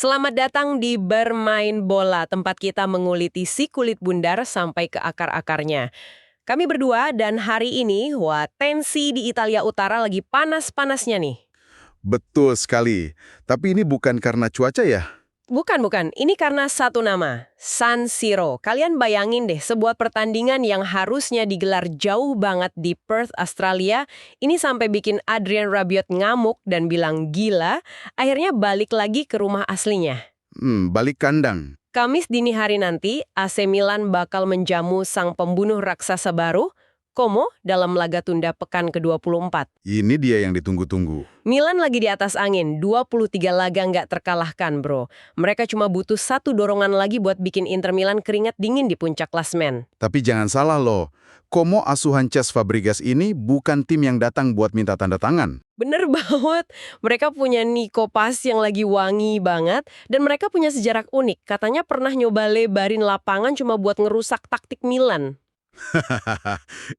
Selamat datang di Bermain Bola, tempat kita menguliti si kulit bundar sampai ke akar-akarnya. Kami berdua dan hari ini, wah, tensi di Italia Utara lagi panas-panasnya nih. Betul sekali. Tapi ini bukan karena cuaca ya? Bukan. Ini karena satu nama, San Siro. Kalian bayangin deh, sebuah pertandingan yang harusnya digelar jauh banget di Perth, Australia, ini sampai bikin Adrien Rabiot ngamuk dan bilang gila, akhirnya balik lagi ke rumah aslinya. Balik kandang. Kamis dini hari nanti, AC Milan bakal menjamu sang pembunuh raksasa baru, Como, dalam laga tunda pekan ke-24. Ini dia yang ditunggu-tunggu. Milan lagi di atas angin, 23 laga nggak terkalahkan, bro. Mereka cuma butuh satu dorongan lagi buat bikin Inter Milan keringat dingin di puncak klasmen. Tapi jangan salah loh, Como asuhan Cesc Fabregas ini bukan tim yang datang buat minta tanda tangan. Bener banget, mereka punya Nico Pas yang lagi wangi banget, dan mereka punya sejarah unik. Katanya pernah nyoba lebarin lapangan cuma buat ngerusak taktik Milan.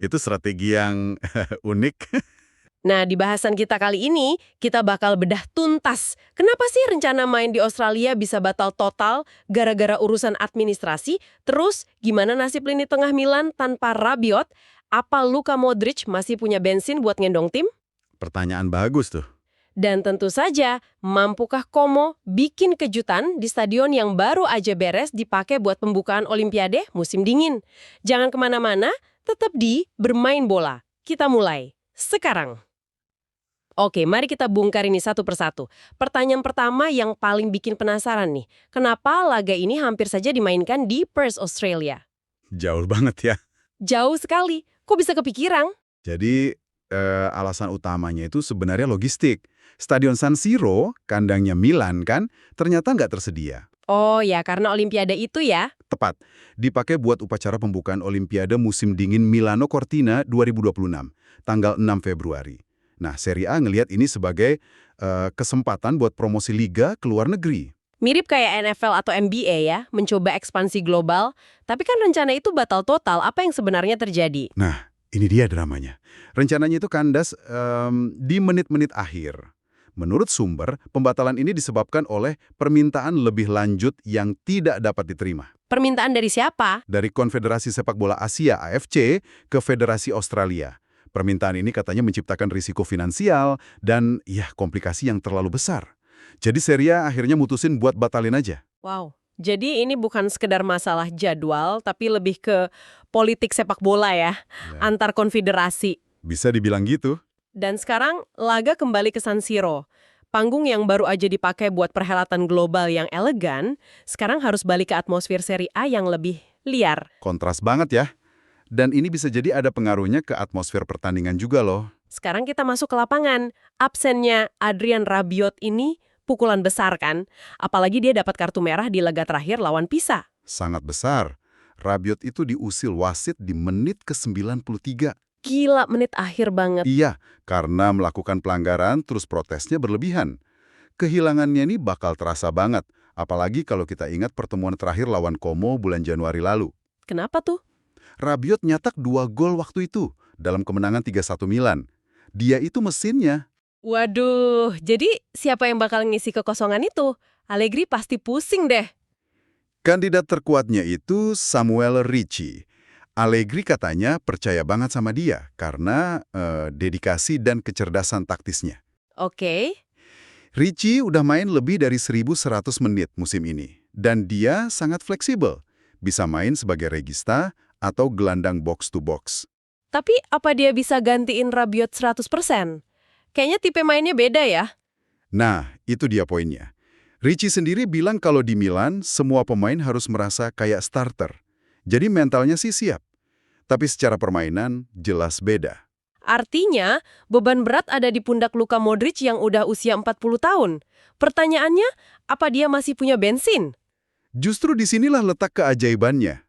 Itu strategi yang unik. Nah, di bahasan kita kali ini, kita bakal bedah tuntas. Kenapa sih rencana main di Australia bisa batal total gara-gara urusan administrasi? Terus, gimana nasib lini tengah Milan tanpa Rabiot? Apa Luka Modric masih punya bensin buat ngendong tim? Pertanyaan bagus tuh. Dan tentu saja, mampukah Como bikin kejutan di stadion yang baru aja beres dipakai buat pembukaan Olimpiade musim dingin? Jangan kemana-mana, tetap di Bermain Bola. Kita mulai sekarang. Oke, mari kita bongkar ini satu persatu. Pertanyaan pertama yang paling bikin penasaran nih, kenapa laga ini hampir saja dimainkan di Perth, Australia? Jauh banget ya. Jauh sekali, kok bisa kepikiran? Jadi alasan utamanya itu sebenarnya logistik. Stadion San Siro, kandangnya Milan kan, ternyata nggak tersedia. Oh ya, karena Olimpiade itu ya? Tepat, dipakai buat upacara pembukaan Olimpiade musim dingin Milano Cortina 2026, tanggal 6 Februari. Nah, Serie A ngelihat ini sebagai kesempatan buat promosi liga ke luar negeri. Mirip kayak NFL atau NBA ya, mencoba ekspansi global. Tapi kan rencana itu batal total, apa yang sebenarnya terjadi? Nah, ini dia dramanya. Rencananya itu kandas di menit-menit akhir. Menurut sumber, pembatalan ini disebabkan oleh permintaan lebih lanjut yang tidak dapat diterima. Permintaan dari siapa? Dari Konfederasi Sepak Bola Asia (AFC) ke Federasi Australia. Permintaan ini katanya menciptakan risiko finansial dan ya komplikasi yang terlalu besar. Jadi Serie A akhirnya mutusin buat batalin aja. Wow, jadi ini bukan sekedar masalah jadwal, tapi lebih ke politik sepak bola ya, antar konfederasi. Bisa dibilang gitu. Dan sekarang laga kembali ke San Siro. Panggung yang baru aja dipakai buat perhelatan global yang elegan, sekarang harus balik ke atmosfer Serie A yang lebih liar. Kontras banget ya. Dan ini bisa jadi ada pengaruhnya ke atmosfer pertandingan juga loh. Sekarang kita masuk ke lapangan. Absennya Adrien Rabiot ini pukulan besar kan? Apalagi dia dapat kartu merah di laga terakhir lawan Pisa. Sangat besar. Rabiot itu diusil wasit di menit ke-93. Gila, menit akhir banget. Iya, karena melakukan pelanggaran terus protesnya berlebihan. Kehilangannya ini bakal terasa banget, apalagi kalau kita ingat pertemuan terakhir lawan Como bulan Januari lalu. Kenapa tuh? Rabiot nyetak 2 gol waktu itu dalam kemenangan 3-1 Milan. Dia itu mesinnya. Waduh, jadi siapa yang bakal ngisi kekosongan itu? Allegri pasti pusing deh. Kandidat terkuatnya itu Samuel Ricci. Allegri katanya percaya banget sama dia karena dedikasi dan kecerdasan taktisnya. Oke. Ricci udah main lebih dari 1.100 menit musim ini. Dan dia sangat fleksibel. Bisa main sebagai regista atau gelandang box-to-box. Tapi apa dia bisa gantiin Rabiot 100%? Kayaknya tipe mainnya beda ya. Nah, itu dia poinnya. Ricci sendiri bilang kalau di Milan, semua pemain harus merasa kayak starter. Jadi mentalnya sih siap. Tapi secara permainan, jelas beda. Artinya, beban berat ada di pundak Luka Modric yang udah usia 40 tahun. Pertanyaannya, apa dia masih punya bensin? Justru disinilah letak keajaibannya.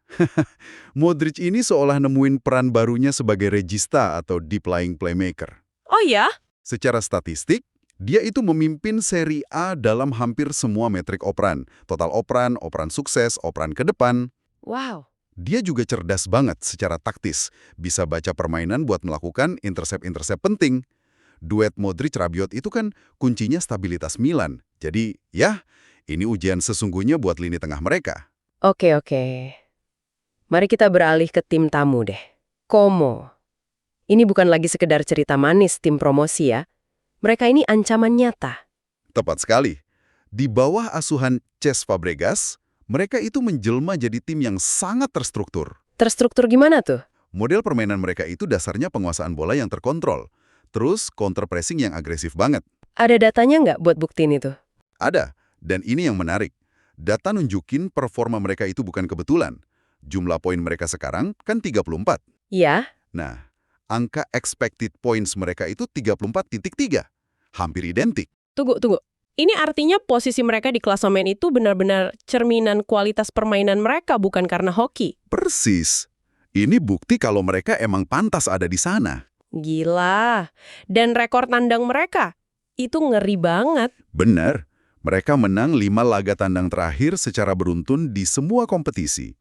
Modric ini seolah nemuin peran barunya sebagai regista atau deep lying playmaker. Oh ya? Secara statistik, dia itu memimpin Serie A dalam hampir semua metrik operan. Total operan, operan sukses, operan ke depan. Wow. Dia juga cerdas banget secara taktis. Bisa baca permainan buat melakukan intercept-intercept penting. Duet Modric-Rabiot itu kan kuncinya stabilitas Milan. Jadi, ya, Ini ujian sesungguhnya buat lini tengah mereka. Oke. Mari kita beralih ke tim tamu deh. Como. Ini bukan lagi sekedar cerita manis tim promosi ya. Mereka ini ancaman nyata. Tepat sekali. Di bawah asuhan Cesc Fabregas, mereka itu menjelma jadi tim yang sangat terstruktur. Terstruktur gimana tuh? Model permainan mereka itu dasarnya penguasaan bola yang terkontrol. Terus counter pressing yang agresif banget. Ada datanya nggak buat buktiin itu? Ada, dan ini yang menarik. Data nunjukin performa mereka itu bukan kebetulan. Jumlah poin mereka sekarang kan 34. Iya. Nah, angka expected points mereka itu 34,3. Hampir identik. Tunggu. Ini artinya posisi mereka di klasemen itu benar-benar cerminan kualitas permainan mereka, bukan karena hoki. Persis. Ini bukti kalau mereka emang pantas ada di sana. Gila. Dan rekor tandang mereka, itu ngeri banget. Benar. Mereka menang 5 laga tandang terakhir secara beruntun di semua kompetisi.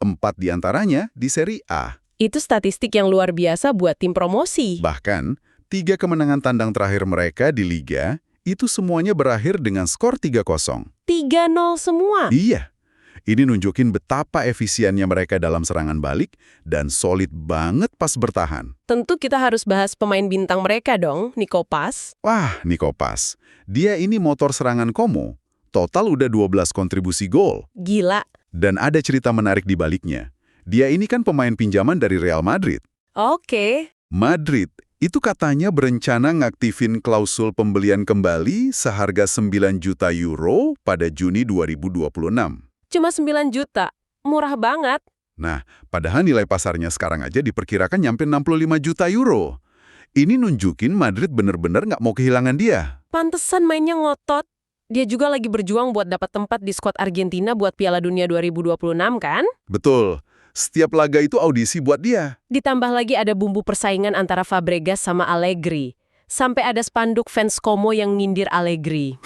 4 diantaranya di Serie A. Itu statistik yang luar biasa buat tim promosi. Bahkan, 3 kemenangan tandang terakhir mereka di Liga itu semuanya berakhir dengan skor 3-0. 3-0 semua. Iya. Ini nunjukin betapa efisiennya mereka dalam serangan balik dan solid banget pas bertahan. Tentu kita harus bahas pemain bintang mereka dong, Nico Paz. Wah, Nico Paz. Dia ini motor serangan Como. Total udah 12 kontribusi gol. Gila. Dan ada cerita menarik di baliknya. Dia ini kan pemain pinjaman dari Real Madrid. Oke. Madrid itu katanya berencana ngaktifin klausul pembelian kembali seharga 9 juta euro pada Juni 2026. Cuma 9 juta. Murah banget. Nah, padahal nilai pasarnya sekarang aja diperkirakan nyampe 65 juta euro. Ini nunjukin Madrid bener-bener nggak mau kehilangan dia. Pantesan mainnya ngotot. Dia juga lagi berjuang buat dapat tempat di skuad Argentina buat Piala Dunia 2026 kan? Betul. Setiap laga itu audisi buat dia. Ditambah lagi ada bumbu persaingan antara Fabregas sama Allegri. Sampai ada spanduk fans Como yang nyindir Allegri.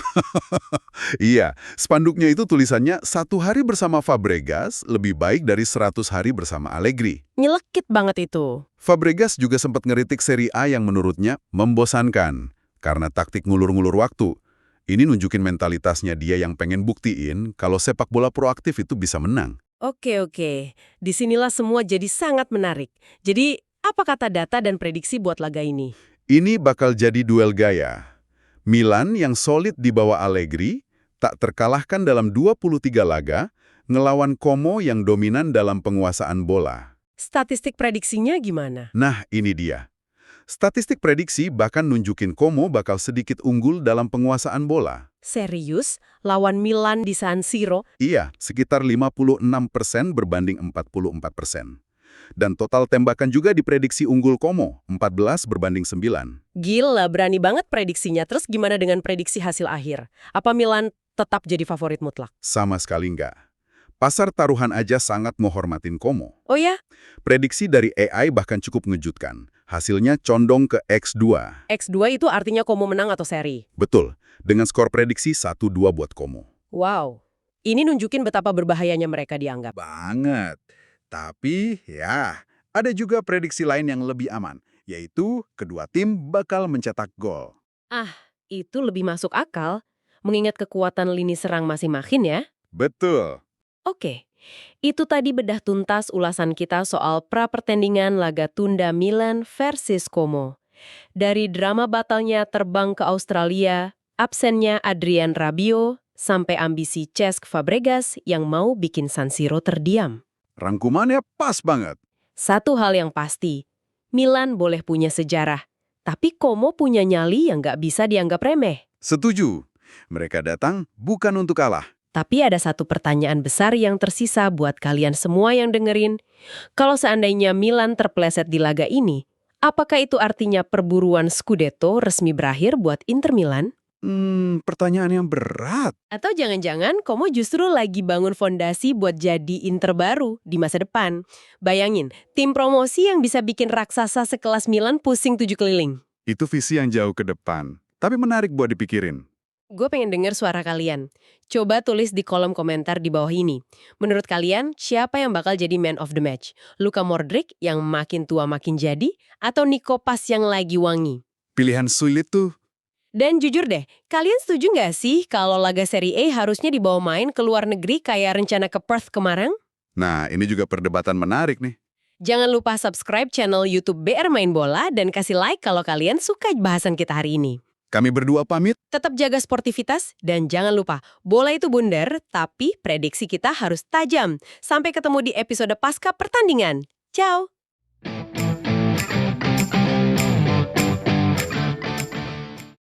Iya, spanduknya itu tulisannya 1 hari bersama Fabregas lebih baik dari 100 hari bersama Allegri. Nyelekit banget itu. Fabregas juga sempat ngeritik Serie A yang menurutnya membosankan karena taktik ngulur-ngulur waktu. Ini nunjukin mentalitasnya dia yang pengen buktiin kalau sepak bola proaktif itu bisa menang. Oke. Disinilah semua jadi sangat menarik. Jadi, apa kata data dan prediksi buat laga ini? Ini bakal jadi duel gaya. Milan yang solid di bawah Allegri, tak terkalahkan dalam 23 laga, ngelawan Como yang dominan dalam penguasaan bola. Statistik prediksinya gimana? Nah, ini dia. Statistik prediksi bahkan nunjukin Como bakal sedikit unggul dalam penguasaan bola. Serius? Lawan Milan di San Siro? Iya, sekitar 56% berbanding 44%. Dan total tembakan juga diprediksi unggul Como, 14 berbanding 9. Gila, berani banget prediksinya. Terus gimana dengan prediksi hasil akhir? Apa Milan tetap jadi favorit mutlak? Sama sekali enggak. Pasar taruhan aja sangat menghormatin Como. Oh ya? Prediksi dari AI bahkan cukup mengejutkan. Hasilnya condong ke X2. X2 itu artinya Como menang atau seri? Betul, dengan skor prediksi 1-2 buat Como. Wow. Ini nunjukin betapa berbahayanya mereka dianggap. Banget. Tapi ya, ada juga prediksi lain yang lebih aman, yaitu kedua tim bakal mencetak gol. Itu lebih masuk akal, mengingat kekuatan lini serang masing-masing ya. Betul. Oke, itu tadi bedah tuntas ulasan kita soal pra-pertandingan laga tunda Milan versus Como. Dari drama batalnya terbang ke Australia, absennya Adrien Rabiot, sampai ambisi Cesc Fabregas yang mau bikin San Siro terdiam. Rangkumannya pas banget. Satu hal yang pasti, Milan boleh punya sejarah, tapi Como punya nyali yang nggak bisa dianggap remeh. Setuju. Mereka datang bukan untuk kalah. Tapi ada satu pertanyaan besar yang tersisa buat kalian semua yang dengerin. Kalau seandainya Milan terpleset di laga ini, apakah itu artinya perburuan Scudetto resmi berakhir buat Inter Milan? Pertanyaan yang berat. Atau jangan-jangan Como justru lagi bangun fondasi buat jadi Inter baru di masa depan? Bayangin, tim promosi yang bisa bikin raksasa sekelas Milan pusing 7 keliling. Itu visi yang jauh ke depan, tapi menarik buat dipikirin. Gue pengen denger suara kalian. Coba tulis di kolom komentar di bawah ini. Menurut kalian, siapa yang bakal jadi man of the match? Luka Modric yang makin tua makin jadi? Atau Nico Paz yang lagi wangi? Pilihan sulit tuh. Dan jujur deh, kalian setuju nggak sih kalau laga Serie A harusnya dibawa main ke luar negeri kayak rencana ke Perth kemarin? Nah, ini juga perdebatan menarik nih. Jangan lupa subscribe channel YouTube BR Main Bola dan kasih like kalau kalian suka bahasan kita hari ini. Kami berdua pamit. Tetap jaga sportivitas dan jangan lupa, bola itu bundar, tapi prediksi kita harus tajam. Sampai ketemu di episode pasca pertandingan. Ciao!